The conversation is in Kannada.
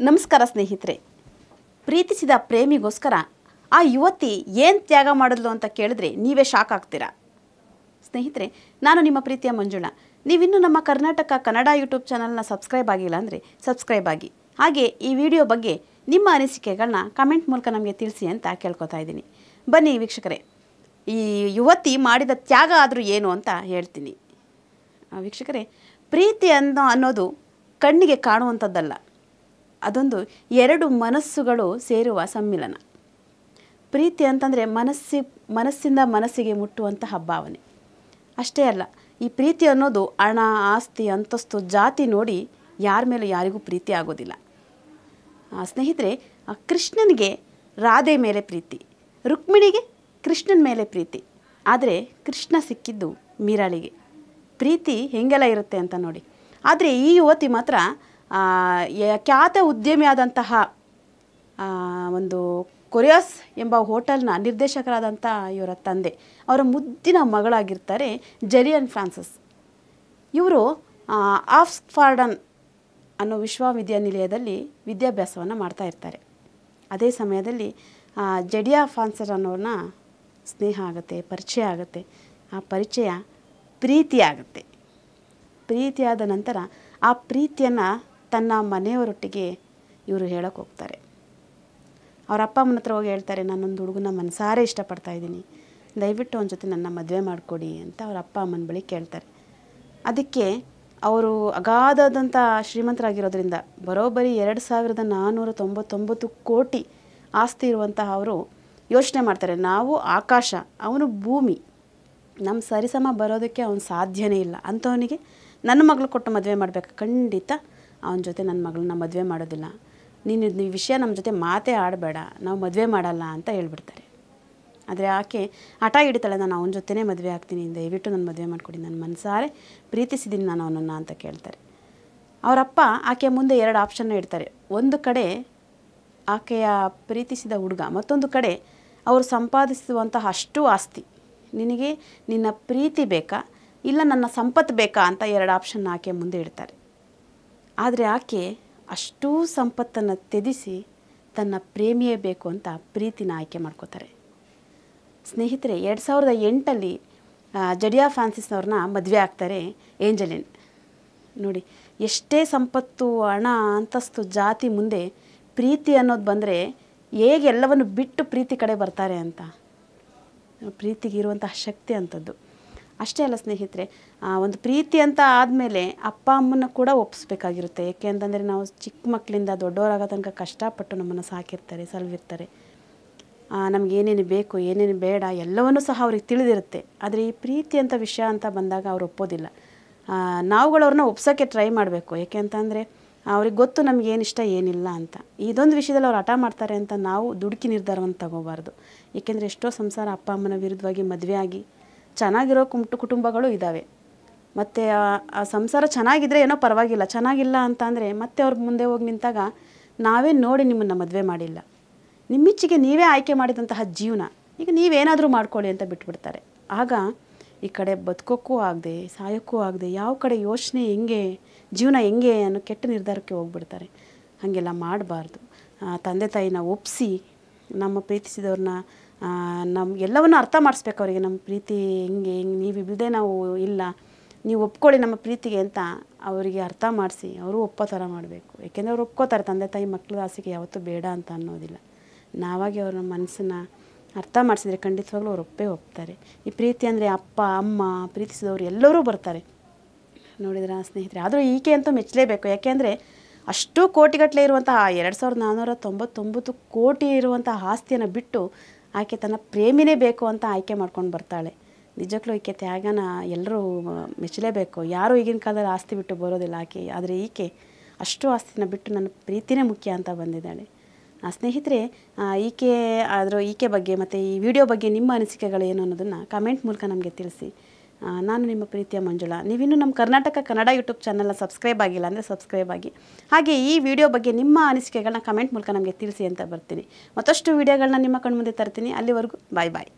ನಮಸ್ಕಾರ ಸ್ನೇಹಿತರೆ. ಪ್ರೀತಿಸಿದ ಪ್ರೇಮಿಗೋಸ್ಕರ ಆ ಯುವತಿ ಏನು ತ್ಯಾಗ ಮಾಡಿದ್ಲು ಅಂತ ಕೇಳಿದ್ರೆ ನೀವೇ ಶಾಕ್ ಆಗ್ತೀರಾ. ಸ್ನೇಹಿತರೆ, ನಾನು ನಿಮ್ಮ ಪ್ರೀತಿಯ ಮಂಜುಳಾ. ನೀವಿನ್ನೂ ನಮ್ಮ ಕರ್ನಾಟಕ ಕನ್ನಡ ಯೂಟ್ಯೂಬ್ ಚಾನಲ್ನ ಸಬ್ಸ್ಕ್ರೈಬ್ ಆಗಿಲ್ಲ ಅಂದರೆ ಸಬ್ಸ್ಕ್ರೈಬ್ ಆಗಿ. ಹಾಗೆ ಈ ವಿಡಿಯೋ ಬಗ್ಗೆ ನಿಮ್ಮ ಅನಿಸಿಕೆಗಳನ್ನ ಕಮೆಂಟ್ ಮೂಲಕ ನಮಗೆ ತಿಳಿಸಿ ಅಂತ ಕೇಳ್ಕೊತಾ ಇದ್ದೀನಿ. ಬನ್ನಿ ವೀಕ್ಷಕರೇ, ಈ ಯುವತಿ ಮಾಡಿದ ತ್ಯಾಗ ಆದರೂ ಏನು ಅಂತ ಹೇಳ್ತೀನಿ. ವೀಕ್ಷಕರೇ, ಪ್ರೀತಿ ಅನ್ನೋದು ಕಣ್ಣಿಗೆ ಕಾಣುವಂಥದ್ದಲ್ಲ, ಅದೊಂದು ಎರಡು ಮನಸ್ಸುಗಳು ಸೇರುವ ಸಮ್ಮಿಲನ. ಪ್ರೀತಿ ಅಂತಂದರೆ ಮನಸ್ಸಿಂದ ಮನಸ್ಸಿಗೆ ಮುಟ್ಟುವಂತಹ ಭಾವನೆ ಅಷ್ಟೇ ಅಲ್ಲ. ಈ ಪ್ರೀತಿ ಅನ್ನೋದು ಹಣ, ಆಸ್ತಿ, ಅಂತಸ್ತು, ಜಾತಿ ನೋಡಿ ಯಾರ ಮೇಲೂ ಯಾರಿಗೂ ಪ್ರೀತಿ ಆಗೋದಿಲ್ಲ. ಸ್ನೇಹಿತರೆ, ಕೃಷ್ಣನಿಗೆ ರಾಧೆ ಮೇಲೆ ಪ್ರೀತಿ, ರುಕ್ಮಿಣಿಗೆ ಕೃಷ್ಣನ ಮೇಲೆ ಪ್ರೀತಿ. ಆದರೆ ಕೃಷ್ಣ ಸಿಕ್ಕಿದ್ದು ಮೀರಾಳಿಗೆ. ಪ್ರೀತಿ ಹೆಂಗೆಲ್ಲ ಇರುತ್ತೆ ಅಂತ ನೋಡಿ. ಆದರೆ ಈ ಯುವತಿ ಮಾತ್ರ ಖ್ಯಾತ ಉದ್ಯಮಿಯಾದಂತಹ ಒಂದು ಕೊರಿಯಾಸ್ ಎಂಬ ಹೋಟೆಲ್ನ ನಿರ್ದೇಶಕರಾದಂಥ ಇವರ ತಂದೆ, ಅವರ ಮುದ್ದಿನ ಮಗಳಾಗಿರ್ತಾರೆ ಜೆಲಿಯನ್ ಫ್ರಾನ್ಸಿಸ್. ಇವರು ಆಕ್ಸ್ಫರ್ಡನ್ ಅನ್ನೋ ವಿಶ್ವವಿದ್ಯಾನಿಲಯದಲ್ಲಿ ವಿದ್ಯಾಭ್ಯಾಸವನ್ನು ಮಾಡ್ತಾ ಇರ್ತಾರೆ. ಅದೇ ಸಮಯದಲ್ಲಿ ಜೆಡಿಯಾ ಫ್ರಾನ್ಸಿಸ್ ಅನ್ನೋರನ್ನ ಸ್ನೇಹ ಆಗುತ್ತೆ, ಪರಿಚಯ ಆಗುತ್ತೆ. ಆ ಪರಿಚಯ ಪ್ರೀತಿ ಆಗುತ್ತೆ. ಪ್ರೀತಿಯಾದ ನಂತರ ಆ ಪ್ರೀತಿಯನ್ನು ತನ್ನ ಮನೆಯವರೊಟ್ಟಿಗೆ ಇವರು ಹೇಳೋಕ್ಕೆ ಹೋಗ್ತಾರೆ. ಅವ್ರ ಅಪ್ಪ ಅಮ್ಮನ ಹತ್ರ ಹೋಗಿ ಹೇಳ್ತಾರೆ, ನಾನೊಂದು ಹುಡುಗನ ಮನಸಾರೆ ಇಷ್ಟಪಡ್ತಾ ಇದ್ದೀನಿ, ದಯವಿಟ್ಟು ಅವನ ಜೊತೆ ನನ್ನ ಮದುವೆ ಮಾಡಿಕೊಡಿ ಅಂತ ಅವ್ರ ಅಪ್ಪ ಅಮ್ಮನ ಬಳಿ ಕೇಳ್ತಾರೆ. ಅದಕ್ಕೆ ಅವರು ಅಗಾಧದಂಥ ಶ್ರೀಮಂತರಾಗಿರೋದ್ರಿಂದ ಬರೋಬ್ಬರಿ 2499 ಕೋಟಿ ಆಸ್ತಿ ಇರುವಂತಹ ಅವರು ಯೋಚನೆ ಮಾಡ್ತಾರೆ, ನಾವು ಆಕಾಶ, ಅವನು ಭೂಮಿ, ನಮ್ಮ ಸರಿಸಮ ಬರೋದಕ್ಕೆ ಅವನು ಸಾಧ್ಯನೇ ಇಲ್ಲ. ಅಂಥವನಿಗೆ ನನ್ನ ಮಗಳು ಕೊಟ್ಟು ಮದುವೆ ಮಾಡಬೇಕು, ಖಂಡಿತ ಅವನ ಜೊತೆ ನನ್ನ ಮಗಳನ್ನ ಮದುವೆ ಮಾಡೋದಿಲ್ಲ, ನೀನು ಈ ವಿಷಯ ನಮ್ಮ ಜೊತೆ ಮಾತೇ ಆಡಬೇಡ, ನಾವು ಮದುವೆ ಮಾಡಲ್ಲ ಅಂತ ಹೇಳ್ಬಿಡ್ತಾರೆ. ಆದರೆ ಆಕೆ ಹಠ ಹಿಡಿತಾಳೆ, ನಾನು ಅವನ ಜೊತೆನೇ ಮದುವೆ ಆಗ್ತೀನಿ, ದಯವಿಟ್ಟು ನನ್ನ ಮದುವೆ ಮಾಡಿಕೊಡಿ, ನನ್ನ ಮನಸಾರೆ ಪ್ರೀತಿಸಿದ್ದೀನಿ ನಾನು ಅವನನ್ನು ಅಂತ ಕೇಳ್ತಾರೆ. ಅವರಪ್ಪ ಆಕೆಯ ಮುಂದೆ 2 ಆಪ್ಷನ್ನ ಇಡ್ತಾರೆ. ಒಂದು ಕಡೆ ಆಕೆಯ ಪ್ರೀತಿಸಿದ ಹುಡುಗ, ಮತ್ತೊಂದು ಕಡೆ ಅವರು ಸಂಪಾದಿಸುವಂತಹ ಅಷ್ಟು ಆಸ್ತಿ. ನಿನಗೆ ನಿನ್ನ ಪ್ರೀತಿ ಬೇಕಾ, ಇಲ್ಲ ನನ್ನ ಸಂಪತ್ತು ಬೇಕಾ ಅಂತ 2 ಆಪ್ಷನ್ನ ಆಕೆ ಮುಂದೆ ಇಡ್ತಾರೆ. ಆದರೆ ಆಕೆ ಅಷ್ಟೂ ಸಂಪತ್ತನ್ನು ತ್ಯಜಿಸಿ ತನ್ನ ಪ್ರೇಮಿಯೇ ಬೇಕು ಅಂತ ಪ್ರೀತಿನ ಆಯ್ಕೆ ಮಾಡ್ಕೋತಾರೆ. ಸ್ನೇಹಿತರೆ, 2008 ಜೆಡಿಯಾ ಫ್ರಾನ್ಸಿಸ್ನವ್ರನ್ನ ಮದುವೆ ಆಗ್ತಾರೆ ಏಂಜಲಿನ್. ನೋಡಿ, ಎಷ್ಟೇ ಸಂಪತ್ತು, ಹಣ, ಅಂತಸ್ತು, ಜಾತಿ ಮುಂದೆ ಪ್ರೀತಿ ಅನ್ನೋದು ಬಂದರೆ ಹೇಗೆ ಎಲ್ಲವನ್ನು ಬಿಟ್ಟು ಪ್ರೀತಿ ಕಡೆ ಬರ್ತಾರೆ ಅಂತ. ಪ್ರೀತಿಗಿರುವಂತಹ ಶಕ್ತಿ ಅಂಥದ್ದು. ಅಷ್ಟೇ ಅಲ್ಲ ಸ್ನೇಹಿತರೆ, ಒಂದು ಪ್ರೀತಿ ಅಂತ ಆದಮೇಲೆ ಅಪ್ಪ ಅಮ್ಮನ ಕೂಡ ಒಪ್ಪಿಸ್ಬೇಕಾಗಿರುತ್ತೆ. ಏಕೆ ಅಂತಂದರೆ ನಾವು ಚಿಕ್ಕ ಮಕ್ಕಳಿಂದ ದೊಡ್ಡವರಾಗೋ ತನಕ ಕಷ್ಟಪಟ್ಟು ನಮ್ಮನ್ನು ಸಾಕಿರ್ತಾರೆ, ಸಲವಿರ್ತಾರೆ. ನಮ್ಗೆ ಏನೇನು ಬೇಕು, ಏನೇನು ಬೇಡ ಎಲ್ಲವನ್ನೂ ಸಹ ಅವ್ರಿಗೆ ತಿಳಿದಿರುತ್ತೆ. ಆದರೆ ಈ ಪ್ರೀತಿ ಅಂತ ವಿಷಯ ಅಂತ ಬಂದಾಗ ಅವ್ರು ಒಪ್ಪೋದಿಲ್ಲ. ನಾವುಗಳವ್ರನ್ನ ಒಪ್ಸೋಕ್ಕೆ ಟ್ರೈ ಮಾಡಬೇಕು. ಏಕೆ ಅಂತಂದರೆ ಅವ್ರಿಗೆ ಗೊತ್ತು ನಮ್ಗೆ ಏನಿಷ್ಟ ಏನಿಲ್ಲ ಅಂತ. ಇದೊಂದು ವಿಷಯದಲ್ಲಿ ಅವ್ರು ಹಠ ಮಾಡ್ತಾರೆ ಅಂತ ನಾವು ದುಡುಕಿ ನಿರ್ಧಾರವನ್ನು ತಗೋಬಾರ್ದು. ಏಕೆಂದರೆ ಎಷ್ಟೋ ಸಂಸಾರ ಅಪ್ಪ ಅಮ್ಮನ ವಿರುದ್ಧವಾಗಿ ಮದುವೆ ಆಗಿ ಚೆನ್ನಾಗಿರೋ ಕುಟುಂಬಗಳು ಇದ್ದಾವೆ. ಮತ್ತು ಆ ಸಂಸಾರ ಚೆನ್ನಾಗಿದ್ದರೆ ಏನೋ ಪರವಾಗಿಲ್ಲ, ಚೆನ್ನಾಗಿಲ್ಲ ಅಂತ ಅಂದರೆ ಮತ್ತೆ ಅವ್ರ ಮುಂದೆ ಹೋಗಿ ನಿಂತಾಗ ನಾವೇ ನೋಡಿ ನಿಮ್ಮನ್ನು ಮದುವೆ ಮಾಡಿಲ್ಲ, ನಿಮ್ಮಿಚ್ಚಿಗೆ ನೀವೇ ಆಯ್ಕೆ ಮಾಡಿದಂತಹ ಜೀವನ, ಈಗ ನೀವೇನಾದರೂ ಮಾಡ್ಕೊಳ್ಳಿ ಅಂತ ಬಿಟ್ಬಿಡ್ತಾರೆ. ಆಗ ಈ ಕಡೆ ಬದುಕೋಕ್ಕೂ ಆಗದೆ, ಸಾಯೋಕ್ಕೂ ಆಗದೆ, ಯಾವ ಕಡೆ ಯೋಚನೆ ಹೆಂಗೆ, ಜೀವನ ಹೆಂಗೆ ಅನ್ನೋ ಕೆಟ್ಟ ನಿರ್ಧಾರಕ್ಕೆ ಹೋಗ್ಬಿಡ್ತಾರೆ. ಹಾಗೆಲ್ಲ ಮಾಡಬಾರ್ದು. ತಂದೆ ತಾಯಿನ ಒಪ್ಪಿಸಿ ನಮ್ಮ ಪ್ರೀತಿಸಿದವ್ರನ್ನ ಎಲ್ಲವನ್ನು ಅರ್ಥ ಮಾಡಿಸ್ಬೇಕು ಅವರಿಗೆ. ನಮ್ಮ ಪ್ರೀತಿ ಹೆಂಗೆ ನೀವು ಇಲ್ಲದೆ ನಾವು ಇಲ್ಲ, ನೀವು ಒಪ್ಕೊಳ್ಳಿ ನಮ್ಮ ಪ್ರೀತಿಗೆ ಅಂತ ಅವರಿಗೆ ಅರ್ಥ ಮಾಡಿಸಿ ಅವರು ಒಪ್ಪೋ ಥರ ಮಾಡಬೇಕು. ಏಕೆಂದರೆ ಅವ್ರು ಒಪ್ಕೋತಾರೆ, ತಂದೆ ತಾಯಿ ಮಕ್ಕಳ ಆಸೆಗೆ ಯಾವತ್ತೂ ಬೇಡ ಅಂತ ಅನ್ನೋದಿಲ್ಲ. ನಾವಾಗಿ ಅವ್ರ ಮನಸ್ಸನ್ನು ಅರ್ಥ ಮಾಡಿಸಿದ್ರೆ ಖಂಡಿತವಾಗ್ಲೂ ಅವ್ರು ಒಪ್ತಾರೆ. ಈ ಪ್ರೀತಿ ಅಂದರೆ ಅಪ್ಪ ಅಮ್ಮ ಪ್ರೀತಿಸಿದವರು ಎಲ್ಲರೂ ಬರ್ತಾರೆ, ನೋಡಿದ್ರ ಸ್ನೇಹಿತರೆ. ಆದರೂ ಈಕೆ ಅಂತೂ ಮೆಚ್ಚಲೇಬೇಕು. ಯಾಕೆಂದರೆ ಅಷ್ಟು ಕೋಟಿಗಟ್ಟಲೆ ಇರುವಂತಹ 2499 ಕೋಟಿ ಇರುವಂತಹ ಆಸ್ತಿಯನ್ನು ಬಿಟ್ಟು ಆಕೆ ತನ್ನ ಪ್ರೇಮಿನೇ ಬೇಕು ಅಂತ ಆಯ್ಕೆ ಮಾಡ್ಕೊಂಡು ಬರ್ತಾಳೆ. ನಿಜಕ್ಕೂ ಈಕೆ ತ್ಯಾಗನ ಎಲ್ಲರೂ ಮೆಚ್ಚಲೇಬೇಕು. ಯಾರೂ ಈಗಿನ ಕಾಲದಲ್ಲಿ ಆಸ್ತಿ ಬಿಟ್ಟು ಬರೋದಿಲ್ಲ ಆಕೆ. ಆದರೆ ಈಕೆ ಅಷ್ಟು ಆಸ್ತಿನ ಬಿಟ್ಟು ನನ್ನ ಪ್ರೀತಿನೇ ಮುಖ್ಯ ಅಂತ ಬಂದಿದ್ದಾಳೆ. ಸ್ನೇಹಿತರೆ, ಈಕೆ ಬಗ್ಗೆ ಮತ್ತು ಈ ವಿಡಿಯೋ ಬಗ್ಗೆ ನಿಮ್ಮ ಅನಿಸಿಕೆಗಳೇನು ಅನ್ನೋದನ್ನು ಕಮೆಂಟ್ ಮೂಲಕ ನಮಗೆ ತಿಳಿಸಿ. ನಾನು ನಿಮ್ಮ ಪ್ರೀತಿಯ ಮಂಜುಳಾ. ನೀವಿನ್ನೂ ನಮ್ಮ ಕರ್ನಾಟಕ ಕನ್ನಡ ಯೂಟ್ಯೂಬ್ ಚಾನಲ್ನ ಸಬ್ಸ್ಕ್ರೈಬ್ ಆಗಿಲ್ಲ ಅಂದರೆ ಸಬ್ಸ್ಕ್ರೈಬ್ ಆಗಿ. ಹಾಗೆ ಈ ವಿಡಿಯೋ ಬಗ್ಗೆ ನಿಮ್ಮ ಅನಿಸಿಕೆಗಳನ್ನ ಕಮೆಂಟ್ ಮೂಲಕ ನಮಗೆ ತಿಳಿಸಿ ಅಂತ ಬರ್ತೀನಿ. ಮತ್ತಷ್ಟು ವಿಡಿಯೋಗಳನ್ನ ನಿಮ್ಮ ಕಣ್ಮುಂದೆ ತರ್ತೀನಿ. ಅಲ್ಲಿವರೆಗೂ ಬಾಯ್ ಬಾಯ್.